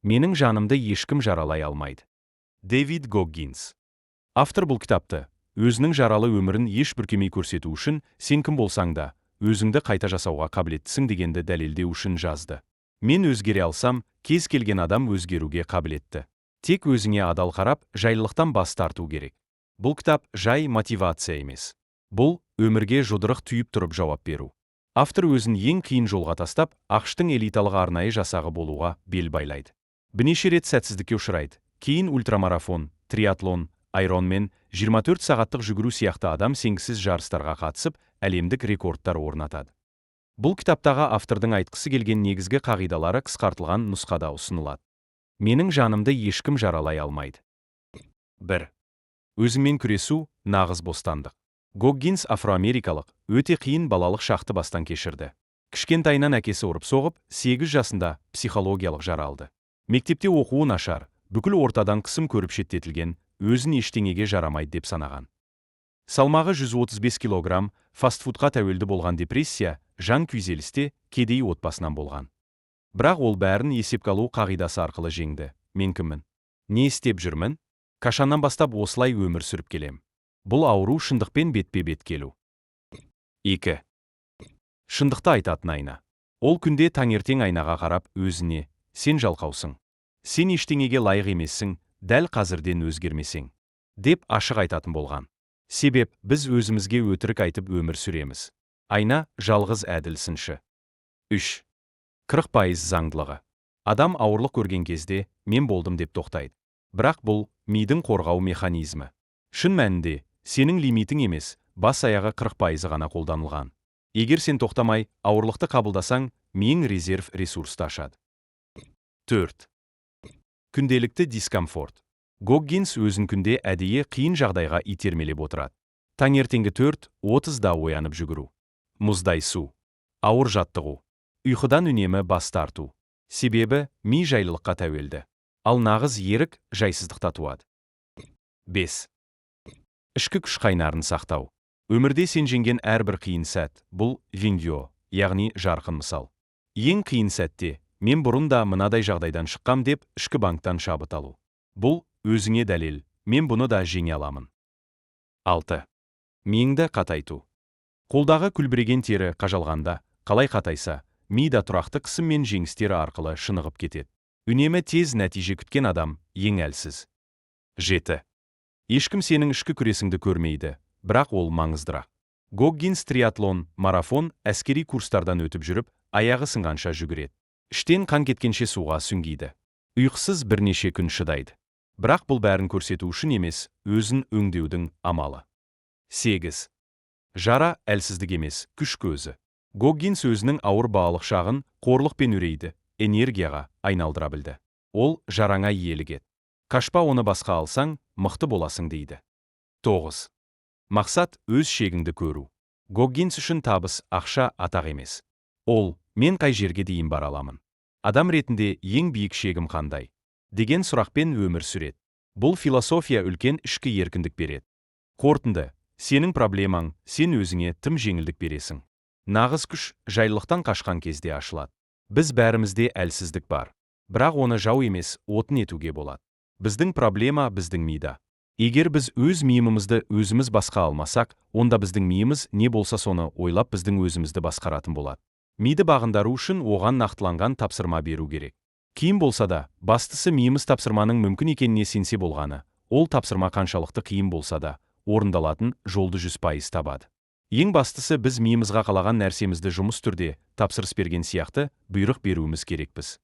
Менің жанымды ешкім жаралай алмайды. Дэвид Гоггинс. Автор бұл кітапты өзінің жаралы өмірін еш бүркемей көрсету үшін сен кім болсаң да, өзіңді қайта жасауға қабілеттісің дегенді дәлелдеу үшін жазды. Мен өзгере алсам, кез келген адам өзгеруге қабілетті. Тек өзіңе адал қарап, жайлылықтан бас тарту керек. Бұл кітап жай мотивация емес. Бұл өмірге жұдырық түйіп тұрып жауап беру. Автор өзін ең қиын жолға тастап, ақш-тың элиталық арнайы жасағы болуға бел байлайды. Бірнеше рет сәтсіздікке ұшырайды. Кейін ультрамарафон, триатлон, айронмен, 24 сағаттық жүгіру сияқты адам сенгісіз жарыстарға қатысып, әлемдік рекордтар орнатады. Бұл кітаптағы автордың айтқысы келген негізгі қағидалары қысқартылған нұсқада ұсынылады. Менің жанымды ешкім жаралай алмайды. 1. Өзіңмен күресу – нағыз бостандық. Гоггинс афроамерикалық, өте қиын балалық шақты бастан кешірді. Кішкентайынан әкесі ұрып-соғып, 8 жасында психологиялық жара алды. Мектепте оқуы нашар, бүкіл ортадан қысым көріп шеттетілген, өзін ештеңеге жарамайды деп санаған. Салмағы 135 килограмм, фастфудқа тәуелді болған депрессия, жан күйзелісте, кедей отбасынан болған. Бірақ ол бәрін есепке алу қағидасы арқылы жеңді. Мен кіммін? Не істеп жүрмін? Қашаннан бастап осылай өмір сүріп келем? Бұл ауру шындықпен бетпе-бет келу. 2. Шындықты айтатын айна. Ол күнде таңертең айнаға қарап өзіне, сен жалқаусың. Сен ештеңеге лайық емессің, дәл қазірден өзгермесең, деп ашық айтатын болған. Себеп біз өзімізге өтірік айтып өмір сүреміз. Айна жалғыз әділ сыншы. 3. 40% заңдылығы. Адам ауырлық көрген кезде мен болдым деп тоқтайды. Бірақ бұл мидың қорғау механизмі. Шын мәнінде сенің лимитің емес, бас аяғы 40% ғана қолданылған. Егер сен тоқтамай, ауырлықты қабылдасаң, миың резерв ресурсты ашады. 4. Күнделікті дискомфорт. Гоггинс өзін күнде әдейі қиын жағдайға итермелеп отырады. Таңертеңгі 4:30-да оянып жүгіру. Мұздай су. Ауыр жаттығу. Ұйқыдан үнемі бас тарту. Себебі ми жайлылыққа тәуелді. Ал нағыз ерік жайсыздықта туады. 5. Ішкі күш қайнарын сақтау. Өмірде сен жеңген әрбір қиын сәт, бұл видео, яғни жарқын мысал. Ең қиын сәтте, мен бұрын да мынадай жағдайдан шыққам деп ішкі банктан шабыт алу. Бұл өзіңе дәлел, мен бұны да жеңе аламын. 6. Миыңды қатайту. Қолдағы күлбіреген тері қажалғанда, қалай қатайса, мида тұрақты қысым мен жеңістері арқылы шынығып кетеді. Үнемі тез нәтиже күткен адам ең әлсіз. 7. Ешкім сенің ішкі күресіңді көрмейді, бірақ ол маңыздырақ. Гоггинс триатлон, марафон, әскери курстардан өтіп жүріп, аяғы сынғанша жүгіреді. Іштен қан кеткенше суға сүңгиді. Ұйқысыз бірнеше күн шыдайды. Бірақ бұл бәрін көрсету үшін емес, өзін өңдеудің амалы. 8. Жара әлсіздік емес, күш көзі. Гоггинс өзінің ауыр балалық шағын қорлықпен үрейді, энергияға айналдыра білді. Ол жараңа иелік ет. Қашпа, оны басқа алсаң, мықты боласың дейді. 9. Мақсат өз шегіңді көру. Гоггинс үшін табыс, ақша, атақ емес. Ол, мен қай жерге дейін бара аламын? Адам ретінде ең биік шегім қандай? Деген сұрақпен өмір сүреді. Бұл философия үлкен ішкі еркіндік береді. Қорытынды, сенің проблемаң, сен өзіңе тым жеңілдік бересің. Нағыз күш жайлылықтан қашқан кезде ашылады. Біз бәрімізде әлсіздік бар. Бірақ оны жау емес, отын етуге болады. Біздің проблема біздің мида. Егер біз өз миымызды өзіміз басқа алмасақ, онда біздің миымыз не болса соны ойлап біздің өзімізді басқаратын болады. Миды бағындару үшін оған нақтыланған тапсырма беру керек. Қиын болса да, бастысы миымыз тапсырманың мүмкін екеніне сенсе болғаны. Ол тапсырма қаншалықты қиын болса да, орындалатын жолды 100% табады. Ең бастысы біз миымызға қалаған нәрсемізді жұмыс түрде тапсырыс берген сияқты бұйрық беруіміз керекпіз.